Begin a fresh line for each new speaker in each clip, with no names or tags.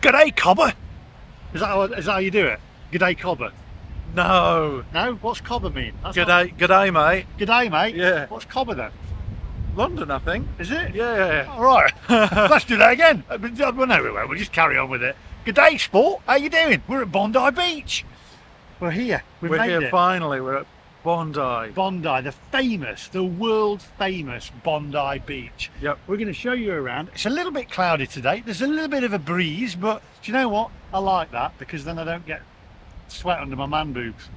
G'day, cobber. Is that how you do it? G'day, cobber.
No.
No? What's cobber mean?
G'day, mate.
G'day, mate.
Yeah.
What's cobber then?
London, I think.
Is it?
Yeah.
All right. Let's do that again. Well, no, we won't. We'll just carry on with it. G'day, sport. How you doing? We're at Bondi Beach. We're here. We're
here
it.
Finally. We're at Bondi.
Bondi, the world famous Bondi Beach.
Yep.
We're going to show you around. It's a little bit cloudy today. There's a little bit of a breeze, but do you know what? I like that because then I don't get sweat under my man boobs.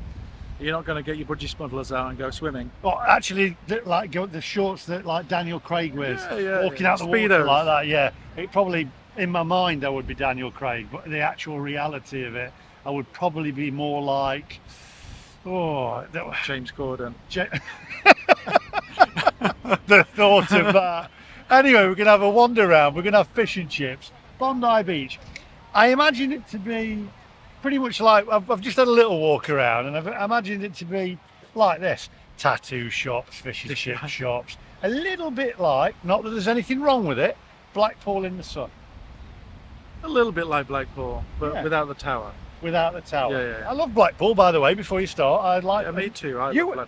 You're not going to get your budgie smugglers out and go swimming.
Well, actually, like the shorts that like Daniel Craig wears, walking out the water
Speedos.
like that. Yeah, it probably in my mind I would be Daniel Craig, but the actual reality of it, I would probably be more like
James Corden.
The thought of that. Anyway, we're gonna have a wander around. We're gonna have fish and chips. Bondi Beach. I imagine it to be pretty much like I've just had a little walk around, and I've imagined it to be like this: tattoo shops, fish and chip shops. A little bit like, not that there's anything wrong with it, Blackpool in the sun.
A little bit like Blackpool, but without the tower.
Without the tower.
Yeah.
I love Blackpool, by the way. Before you start, I like.
Yeah, me too.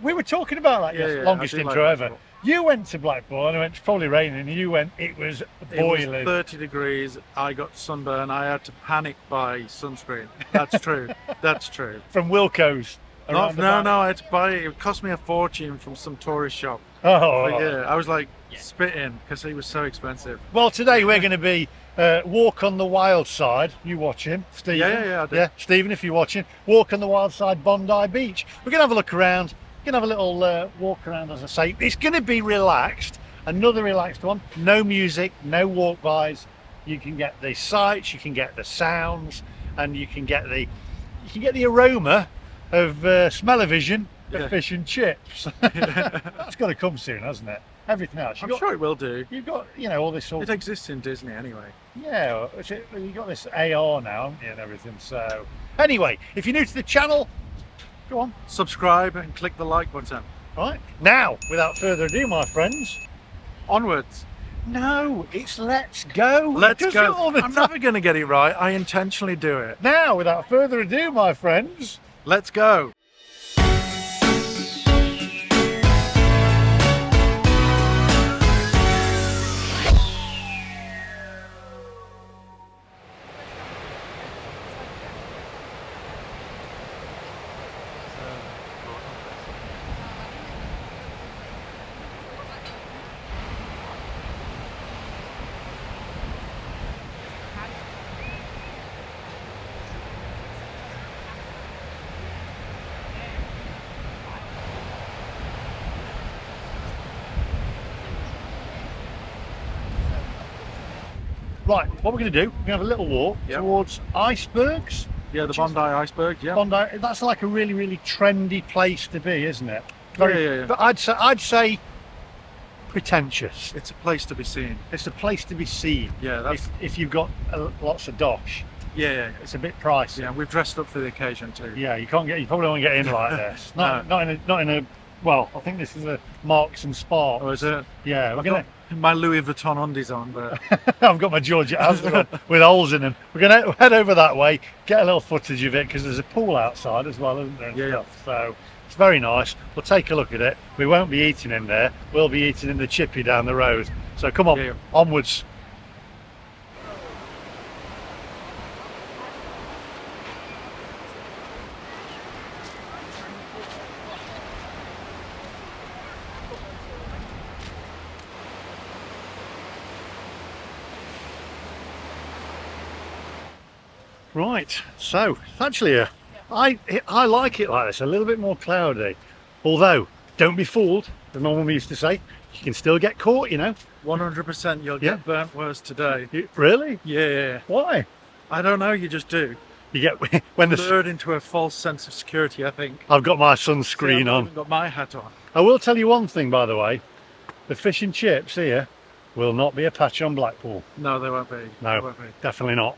We were talking about that yesterday. Longest intro ever. You went to Blackpool and it was probably raining. And you went. It was boiling.
It was 30 degrees. I got sunburn. I had to panic buy sunscreen. That's true. That's true.
From Wilco's.
No, I had to buy it. It cost me a fortune from some tourist shop.
Oh.
But yeah, I was like spitting because it was so expensive.
Well, today we're going to be walk on the wild side. You watching, Stephen?
Yeah, I do.
Yeah, Stephen, if you're watching, walk on the wild side, Bondi Beach. We're going to have a look around. We're going to have a little walk around, as I say. It's going to be relaxed. Another relaxed one. No music, no walk-bys. You can get the sights, you can get the sounds, and you can get the aroma of smell-o-vision of fish and chips. That's got to come soon, hasn't it? Everything else.
I'm sure it will do.
You've got, all this sort
It exists in Disney anyway.
Yeah, you've got this AR now, haven't you, and everything. So, anyway, if you're new to the channel, go on.
Subscribe and click the like button.
Right, now, without further ado, my friends.
Onwards.
No, it's let's go.
Let's
It does
go.
it all the
I'm
time.
never going to get it right. I intentionally do it.
Now, without further ado, my friends.
Let's go.
Right, what we're going to do, we're going to have a little walk towards icebergs.
Yeah, the Bondi iceberg. Yeah.
Bondi, that's like a really, really trendy place to be, isn't it?
Yeah.
But I'd say pretentious.
It's a place to be seen.
It's a place to be seen.
Yeah, that's...
if you've got lots of dosh.
Yeah.
It's a bit pricey.
Yeah, we've dressed up for the occasion too.
Yeah, you probably won't get in like this. Not in a. Well, I think this is a Marks and Sparks.
Oh, is it?
Yeah,
I've got my Louis Vuitton undies on, but
I've got my Georgia Asda on with holes in them. We're going to head over that way, get a little footage of it because there's a pool outside as well, isn't there?
Yeah.
So it's very nice. We'll take a look at it. We won't be eating in there. We'll be eating in the chippy down the road. So come on, onwards. Right, so it's actually I like it like this, a little bit more cloudy. Although, don't be fooled, as my mum used to say, you can still get caught,
100% you'll get burnt worse today.
Really?
Yeah.
Why?
I don't know, you just do.
You get when
lured into a false sense of security, I think.
I've got my sunscreen
See,
on.
I've got my hat on.
I will tell you one thing, by the way. The fish and chips here will not be a patch on Blackpool.
No, they won't be.
No,
they won't be.
Definitely not.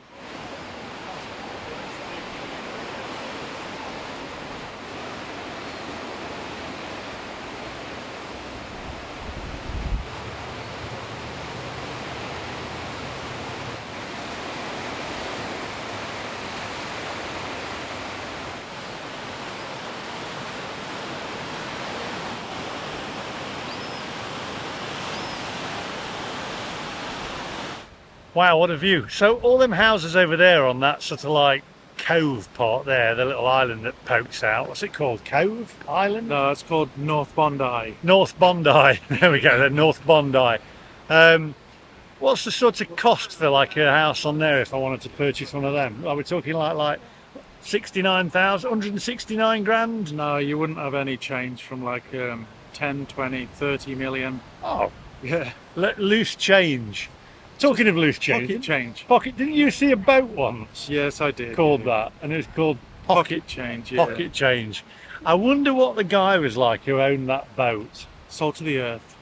Wow, what a view. So all them houses over there on that sort of like cove part there, the little island that pokes out. What's it called? Cove? Island?
No, it's called North Bondi.
North Bondi. There we go, the North Bondi. What's the sort of cost for like a house on there if I wanted to purchase one of them? Are we talking like 69,000, 169 grand?
No, you wouldn't have any change from like 10, 20, 30 million.
Oh,
Yeah,
loose change. Talking of loose change.
pocket change.
Pocket, didn't you see a boat once
Yes, I did.
called that? And it was called
Pocket change, yeah.
Pocket change. I wonder what the guy was like who owned that boat.
Salt of the earth.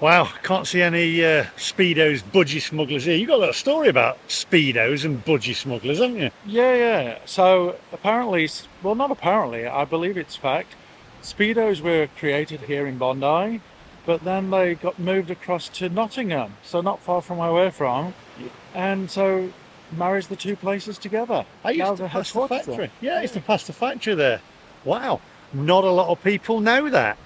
Wow, can't see any Speedos budgie smugglers here. You got a little story about Speedos and budgie smugglers, haven't you?
Yeah. So apparently, well, not apparently, I believe it's fact. Speedos were created here in Bondi, but then they got moved across to Nottingham, so not far from where we're from, and so marries the two places together.
I
Now
used to
the
pass the
headquarters
factory.
there.
Yeah, I used to pass the factory there. Wow, not a lot of people know that.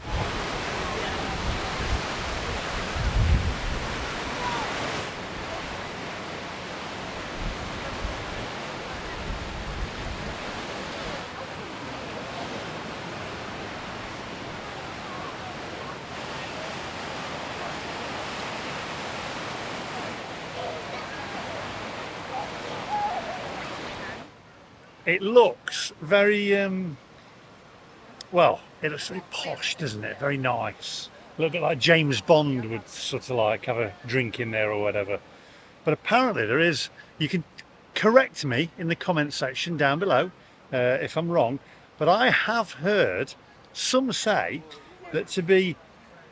It looks very, well, it looks very posh, doesn't it? Very nice. A little bit like James Bond would sort of like have a drink in there or whatever. But apparently there is, you can correct me in the comment section down below if I'm wrong, but I have heard some say that to be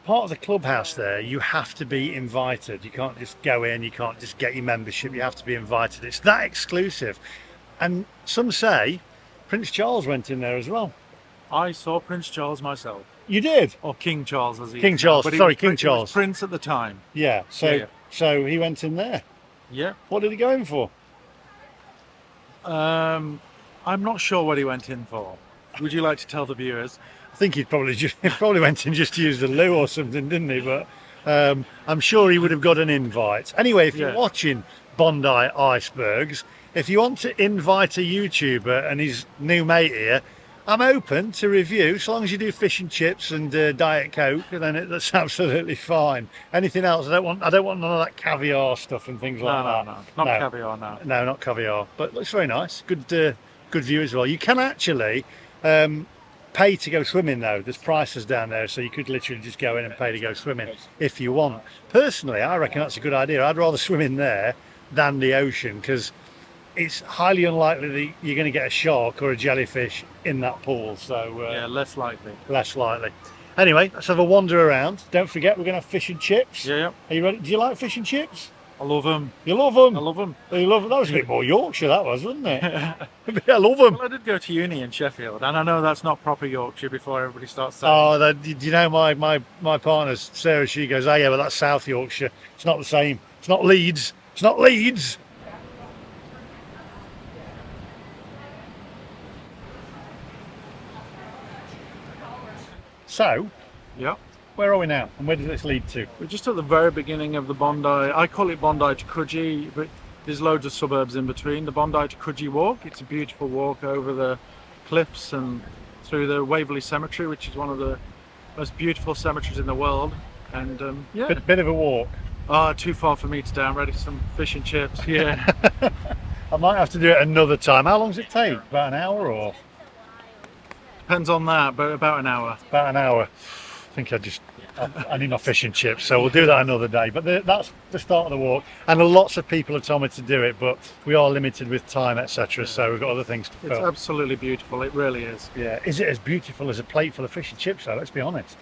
part of the clubhouse there, you have to be invited. You can't just go in, you can't just get your membership, you have to be invited. It's that exclusive. And some say Prince Charles went in there as well.
I saw Prince Charles myself,
You did?
or King Charles as he
King
is now,
Charles,
but he
sorry,
was
King
he was
Charles.
Prince at the time.
Yeah. So
Yeah.
so he went in there.
Yeah.
What did he go in for?
I'm not sure what he went in for. Would you like to tell the viewers?
I think he probably went in just to use the loo or something, didn't he? But I'm sure he would have got an invite. Anyway, if you're
Yeah.
watching Bondi Icebergs, if you want to invite a YouTuber and his new mate here, I'm open to review, so long as you do fish and chips and Diet Coke, then that's absolutely fine. Anything else, I don't want none of that caviar stuff and things like that.
No, not caviar, no.
No, not caviar, but it looks very nice. Good view as well. You can actually pay to go swimming though. There's prices down there, so you could literally just go in and pay to go swimming if you want. Personally, I reckon that's a good idea. I'd rather swim in there than the ocean, because it's highly unlikely that you're going to get a shark or a jellyfish in that pool. So
Yeah, less likely.
less likely. Anyway, let's have a wander around. Don't forget, we're going to have fish and chips.
Yeah.
Are you ready? Do you like fish and chips?
I love them.
You love them?
I love them.
You love them? That was a bit more Yorkshire, that was, wasn't it? I love them.
Well, I did go to uni in Sheffield, and I know that's not proper Yorkshire before everybody starts saying.
Oh, do you know my partner, Sarah, she goes, oh yeah, but that's South Yorkshire. It's not the same. It's not Leeds. It's not Leeds. So,
Yeah.
where are we now? And where does this lead to?
We're just at the very beginning of the Bondi. I call it Bondi to Coogee, but there's loads of suburbs in between. The Bondi to Coogee walk. It's a beautiful walk over the cliffs and through the Waverley Cemetery, which is one of the most beautiful cemeteries in the world. And yeah,
Bit of a walk.
too far for me today. I'm ready for some fish and chips. Yeah.
I might have to do it another time. How long does it take? About an hour or?
Depends on that, but about an hour.
About an hour. I think I need my fish and chips, so we'll do that another day. But that's the start of the walk, and lots of people have told me to do it, but we are limited with time, etc. So we've got other things to
It's
film.
absolutely beautiful. It really is.
Yeah, is it as beautiful as a plate full of fish and chips? Though, let's be honest.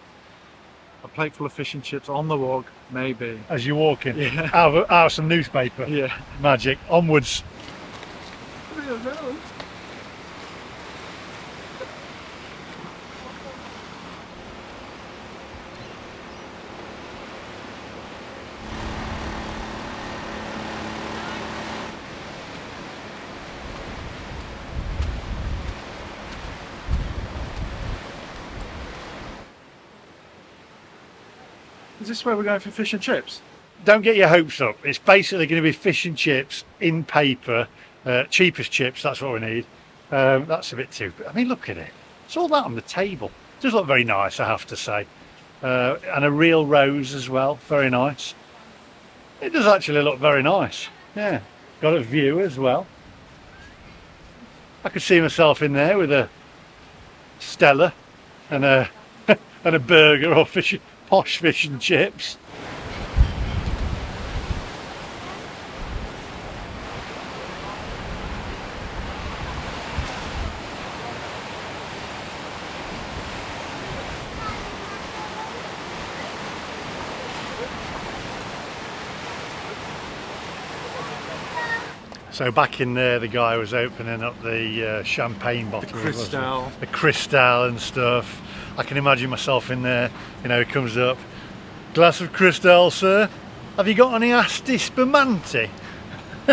a plate full of fish and chips on the walk, maybe.
As you're walking,
Yeah.
out of some newspaper.
Yeah.
Magic. Onwards.
Is this where we're going for fish and chips?
Don't get your hopes up. It's basically going to be fish and chips in paper, cheapest chips. That's what we need. That's a bit too. I mean, look at it. It's all that on the table. It does look very nice, I have to say. And a real rose as well. Very nice. It does actually look very nice. Yeah. Got a view as well. I could see myself in there with a Stella and a and a burger or posh fish and chips. So back in there, the guy was opening up the champagne bottle,
The
Cristal and stuff. I can imagine myself in there. You know, he comes up, glass of Cristal, sir. Have you got any Asti Spumante?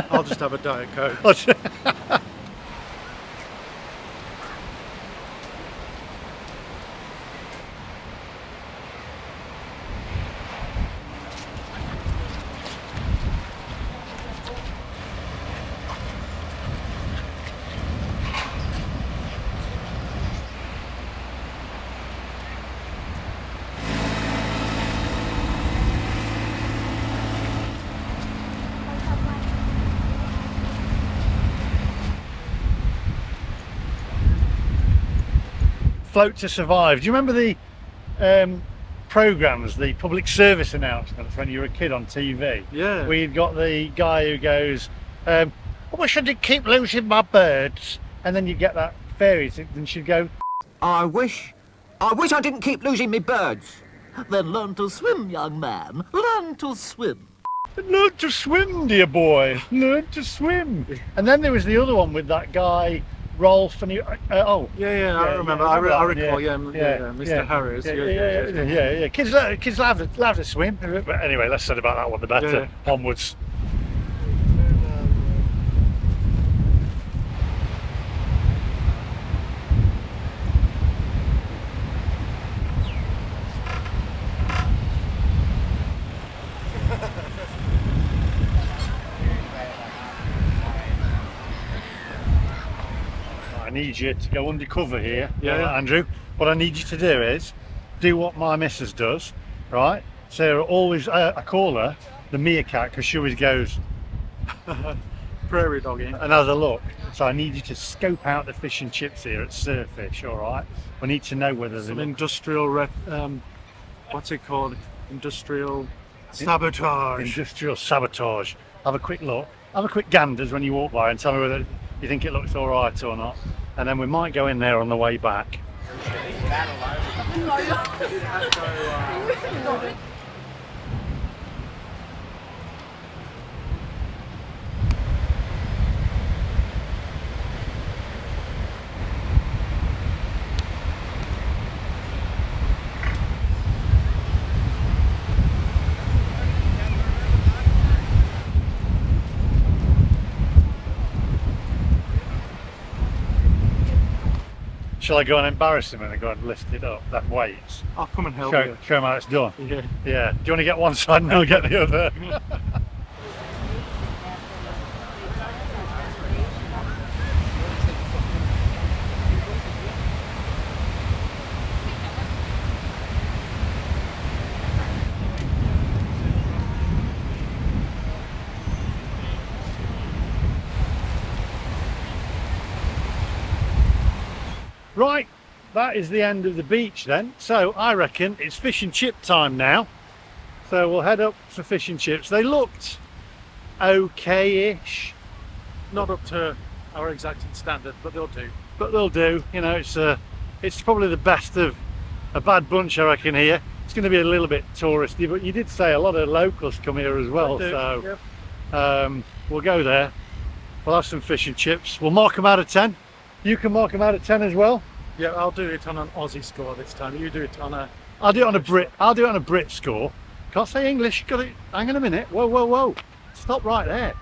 I'll just have a Diet Coke.
Float to Survive. Do you remember the programmes, the public service announcements when you were a kid on TV?
Yeah.
We've got the guy who goes, I wish I didn't keep losing my birds. And then you get that fairy, and she'd go,
I wish I didn't keep losing me birds. Then learn to swim, young man. Learn to swim.
learn to swim, dear boy. Learn to swim. And then there was the other one with that guy, Rolf, and he,
I remember. I recall. Mr. Harris.
Yeah. Kids love to swim. But anyway, less said about that one, the better.
Yeah.
Onwards. I need you to go undercover here, Andrew. What I need you to do is do what my missus does, right? So always, I call her the meerkat because she always goes
prairie doggy
and has a look. So I need you to scope out the fish and chips here at Surfish, all right? We need to know whether
some industrial what's it called? Industrial sabotage.
Industrial sabotage. Have a quick look. Have a quick ganders when you walk by and tell me whether you think it looks all right or not. And then we might go in there on the way back. Shall I go and embarrass him and go and lift it up? That weights.
I'll come and help
show,
you.
Show him how it's done.
Yeah.
Yeah. Do you want to get one side and I'll get the other? Right, that is the end of the beach then. So I reckon it's fish and chip time now. So we'll head up for fish and chips. They looked okay-ish.
Not up to our exacting standard, but they'll do.
But they'll do. You know, it's probably the best of a bad bunch, I reckon, here. it's going to be a little bit touristy, but you did say a lot of locals come here as well, so we'll go there. We'll have some fish and chips. We'll mark them out of 10. You can mark them out of 10 as well.
Yeah, I'll do it on an Aussie score this time. You do it on a...
I'll do it on a Brit. I'll do it on a Brit score. Can't say English. Got it. Hang on a minute. Whoa, whoa, whoa! Stop right there.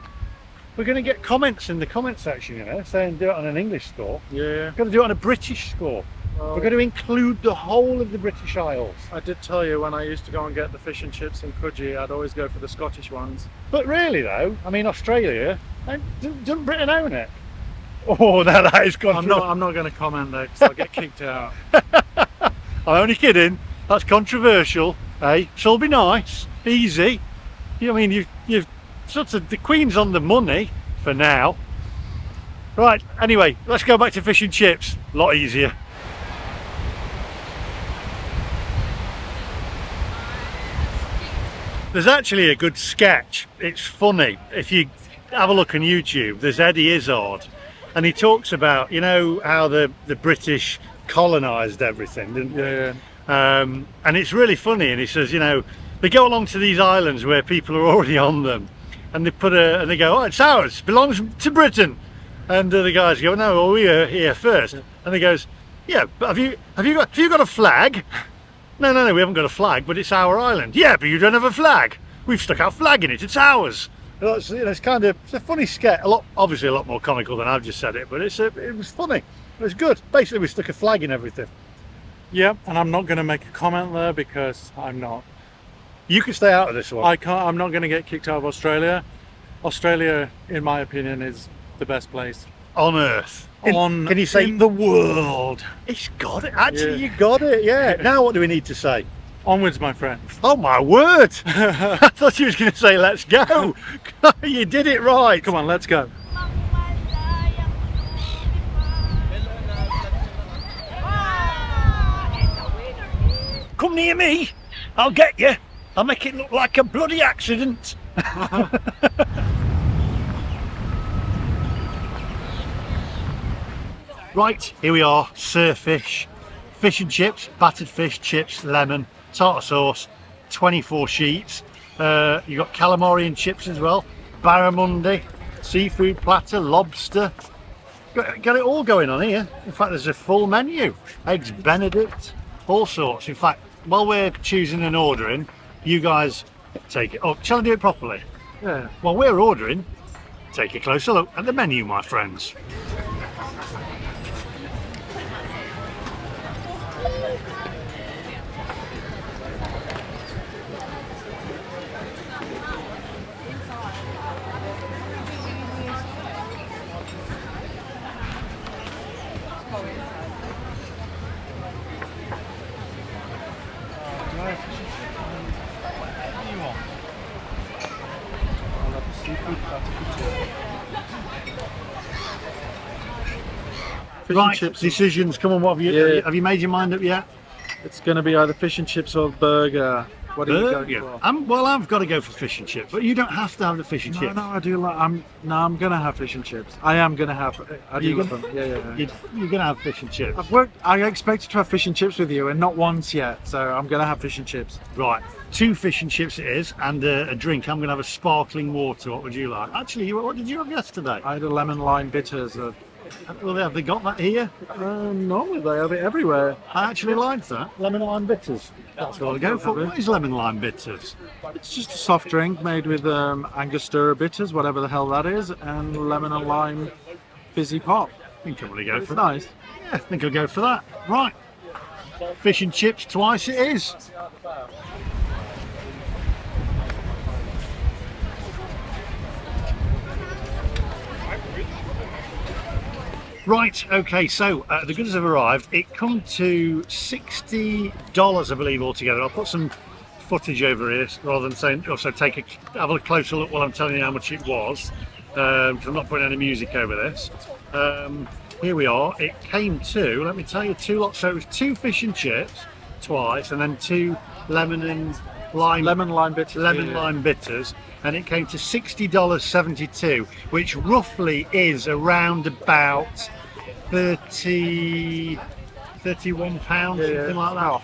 We're going to get comments in the comment section, you know, saying do it on an English score.
Yeah.
Got to do it on a British score. We're going to include the whole of the British Isles.
I did tell you when I used to go and get the fish and chips in Coogee, I'd always go for the Scottish ones.
But really, though, I mean, Australia, doesn't Britain own it? Oh, now that is controversial.
I'm not going to comment there because I'll get kicked out.
I'm only kidding. That's controversial. Hey, it'll be nice, easy. You know, I mean, you've sort of the Queen's on the money for now. Right. Anyway, let's go back to fish and chips. A lot easier. There's actually a good sketch. It's funny. If you have a look on YouTube, there's Eddie Izzard, and he talks about, you know, how the British colonised everything, didn't they?
Yeah.
And it's really funny. And he says, you know, they go along to these islands where people are already on them, and they and they go, oh, it's ours, belongs to Britain. And the guys go, no, well, we're here first. And he goes, yeah, but have you got a flag? No, we haven't got a flag, but it's our island. Yeah, but you don't have a flag. We've stuck our flag in it. It's ours. It's a funny sketch. Obviously a lot more comical than I've just said it, but it was funny. It was good. Basically, we stuck a flag in everything.
Yeah, and I'm not going to make a comment there because I'm not.
You can stay out of this one.
I can't. I'm not going to get kicked out of Australia. Australia, in my opinion, is the best place
on Earth.
Can you say in the world?
It's got it. Actually, you got it. Yeah. Now, what do we need to say?
Onwards, my friends.
Oh my word! I thought you was going to say let's go. You did it right.
Come on, let's go.
Come near me. I'll get you. I'll make it look like a bloody accident. Right, here we are, surf fish and chips, battered fish, chips, lemon, tartar sauce, 24 sheets. You've got calamari and chips as well, barramundi, seafood platter, lobster. Got it all going on here. In fact, there's a full menu. Eggs Benedict, all sorts. In fact, while we're choosing and ordering, you guys take it up. Shall I do it properly?
Yeah.
While we're ordering, take a closer look at the menu, my friends. Right, decisions. Come on, what have you made your mind up yet?
It's going to be either fish and chips or burger. What are you going for?
Well, I've got to go for fish and chips, but you don't have to have the fish and chips.
No, I do like. I'm going to have fish and chips. I am going to have. I do love them. Yeah.
You're going to have fish and chips.
I expected to have fish and chips with you, and not once yet. So I'm going to have fish and chips.
Right, 2 fish and chips it is, and a drink. I'm going to have a sparkling water. What would you like? Actually, what did you have yesterday?
I had a lemon lime bitters.
Well, have they got that here?
Normally they have it everywhere.
I actually like that. Lemon lime bitters. That's what I'll go for. What is lemon lime bitters?
It's just a soft drink made with Angostura bitters, whatever the hell that is, and lemon and lime fizzy pop.
I think I'll really go for that.
Nice.
Yeah, I think I'll go for that. Right. Fish and chips twice it is. Right, okay, so the goods have arrived. It come to $60, I believe, altogether. I'll put some footage over here rather than saying, also have a closer look while I'm telling you how much it was, because I'm not putting any music over this. Here we are. It came to, let me tell you, 2 lots. So it was 2 fish and chips twice, and then 2 lemon lime bitters, and it came to $60.72, which roughly is around about 31 pounds, something like that,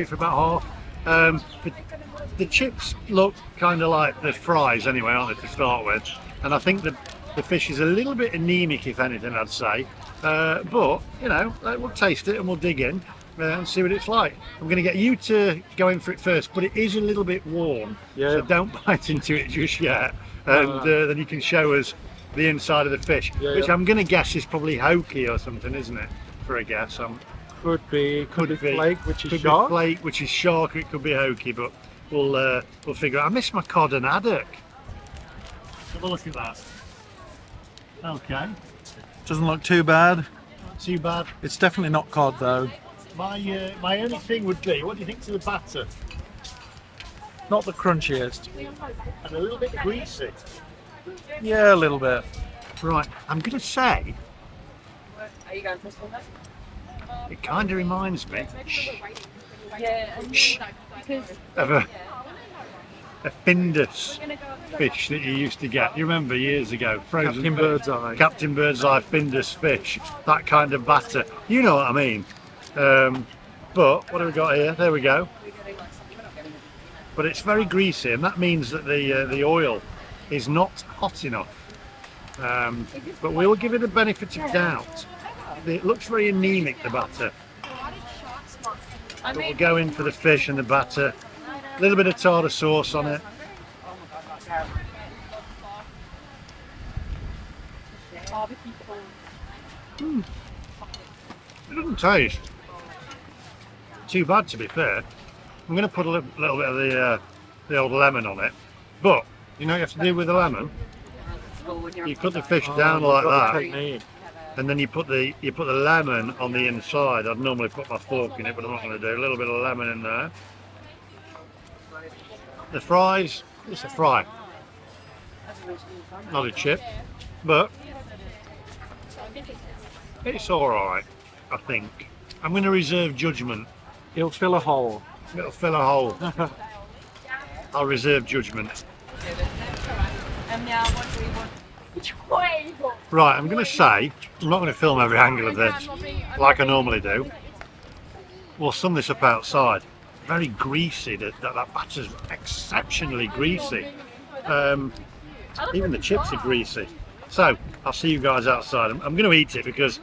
for about half. The chips look kind of like the fries anyway, aren't they, to start with? And I think the fish is a little bit anemic, if anything, I'd say. But, you know, we'll taste it and we'll dig in and see what it's like. I'm going to get you to go in for it first, but it is a little bit warm, so don't bite into it just yet. And then you can show us the inside of the fish, which I'm going to guess is probably hokey or something, isn't it? For a guess.
Could be flake, which is
could
shark.
be flake, which is shark. It could be hokey, but we'll figure out. I miss my cod and haddock. Have a look at that. Okay,
Doesn't look too bad.
not too bad.
It's definitely not cod though.
My only thing would be, what do you think to the batter?
Not the crunchiest.
And a little bit greasy.
Yeah, a little bit.
Right, I'm going to say
Are you going for this one then?
it kind of reminds me
Yeah, because
of a Findus fish that you used to get. You remember years ago, frozen
Captain Birdseye.
Captain Birdseye Findus fish, that kind of batter. You know what I mean. But what have we got here? There we go. But it's very greasy, and that means that the oil is not hot enough. But we'll give it the benefit of doubt. It looks very anemic, the batter. But we'll go in for the fish and the batter. A little bit of tartar sauce on it. It doesn't taste too bad, to be fair. I'm going to put a little bit of the old lemon on it. But you know what you have to do with the lemon? You cut the fish down like that, and then you put the lemon on the inside. I'd normally put my fork in it, but I'm not going to do. A little bit of lemon in there. The fries, it's a fry, not a chip, but it's all right, I think. I'm going to reserve judgment.
It'll fill a hole.
It'll fill a hole. I'll reserve judgment.
and now what do we want? Which way?
Right, I'm going to say, I'm not going to film every angle of this like I normally do. We'll sum this up outside. Very greasy, that batter's exceptionally greasy. Even the chips are greasy. So, I'll see you guys outside. I'm going to eat it because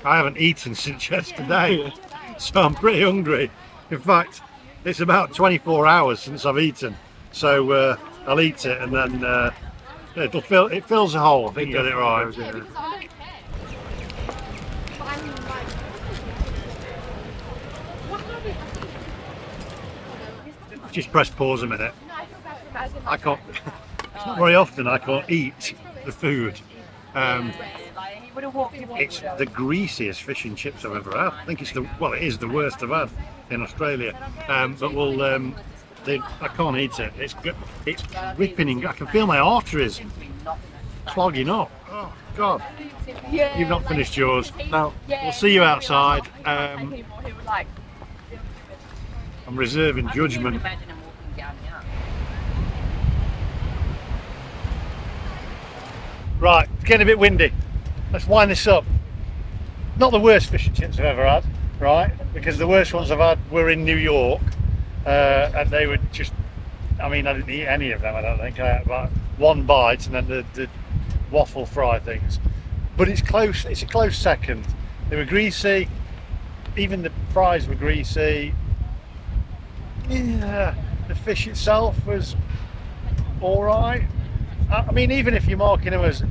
I haven't eaten since yesterday. So I'm pretty hungry. In fact, it's about 24 hours since I've eaten. So I'll eat it and then it fills a hole. I think you got it right. Just press pause a minute. I can't. It's not very often I can't eat the food. It's the greasiest fish and chips I've ever had. I think it is the worst I've had in Australia. But I can't eat it. It's ripping. I can feel my arteries clogging up. Oh God! You've not finished yours.
No.
We'll see you outside. I'm reserving judgment. Right, it's getting a bit windy. Let's wind this up. Not the worst fish and chips I've ever had, right? Because the worst ones I've had were in New York, and they were just, I didn't eat any of them, I don't think. I had about one bite and then the waffle fry things. But it's close, it's a close second. They were greasy, even the fries were greasy. Yeah, the fish itself was alright. Even if you're marking them as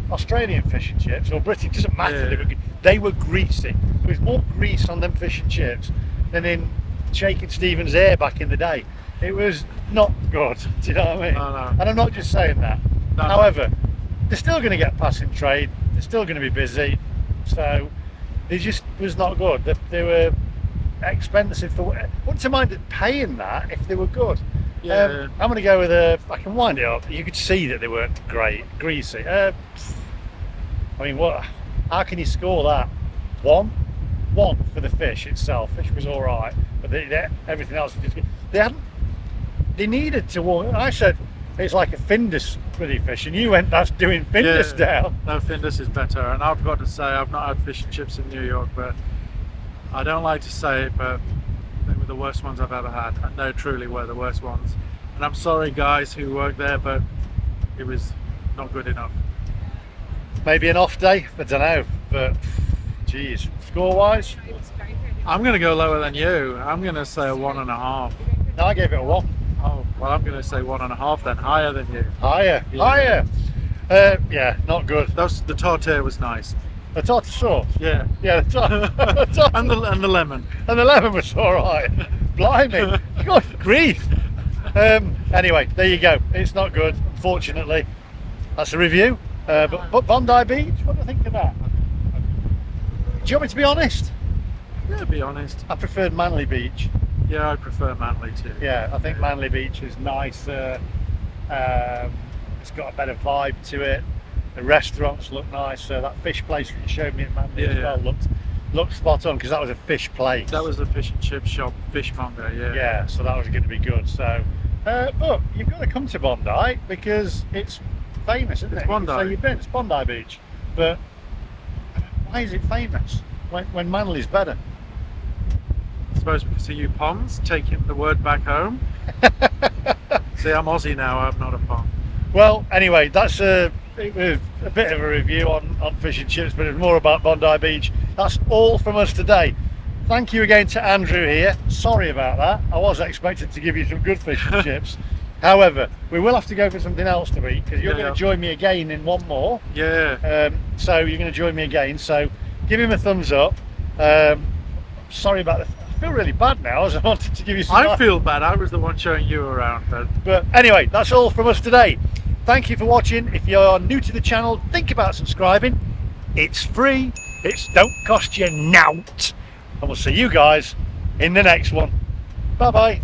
Australian fish and chips or British, it doesn't matter.
Yeah.
They were greasy. There was more grease on them fish and chips than in Shakin' Stevens' hair back in the day. It was not good. Do you know what I mean?
No.
And I'm not just saying that.
No.
However, they're still going to get passing trade. They're still going to be busy. So it just was not good. They were expensive for. I wouldn't mind paying that if they were good.
Yeah.
I'm going to go with I can wind it up. You could see that they weren't greasy. What? How can you score that? One for the fish itself. Fish was all right, but everything else was just. They needed to warm. I said it's like a Findus bloody fish, and you went, that's doing Findus down.
No, Findus is better. And I've got to say, I've not had fish and chips in New York, but I don't like to say it, but they were were the worst ones I've ever had, and they truly were the worst ones. And I'm sorry, guys who work there, but it was not good enough.
Maybe an off day, I don't know. But geez, score-wise,
I'm going to go lower than you. I'm going to say a 1.5.
no, I gave it a 1.
Oh, well, I'm going to say 1.5 then, higher than you.
Higher,
Yeah.
higher. Yeah, not good.
The tartare was nice.
The tartar sauce.
Yeah.
Yeah,
And the lemon.
and the lemon was all right. Blimey, good grief. Anyway, there you go. It's not good, unfortunately. That's a review. But Bondi Beach, what do you think of that? Do you want me to be honest?
Yeah, to be honest.
I preferred Manly Beach.
Yeah, I prefer Manly too.
Yeah, I think Manly Beach is nicer. It's got a better vibe to it. The restaurants look nicer. That fish place that you showed me at Manly as well looked spot on, because that was a fish place.
That was a fish and chip shop, fishmonger, yeah.
Yeah, so that was going to be good. So, but you've got to come to Bondi because it's famous, isn't it?
Bondi.
So you've been. It's Bondi Beach, but why is it famous when Manly's better?
I suppose because of you Poms, taking the word back home. See, I'm Aussie now, I'm not a Pom.
Well, anyway, it was a bit of a review on fish and chips, but it's more about Bondi Beach. That's all from us today. Thank you again to Andrew here. Sorry about that. I was expected to give you some good fish and chips. However, we will have to go for something else to eat, because you're going to join me again in one more.
Yeah.
So you're going to join me again. So give him a thumbs up. Sorry about the. I feel really bad now, as I wanted to give you some.
I feel bad. I was the one showing you around,
But anyway, that's all from us today. Thank you for watching. If you're new to the channel, think about subscribing. It's free. It don't cost you nought. And we'll see you guys in the next one. Bye bye.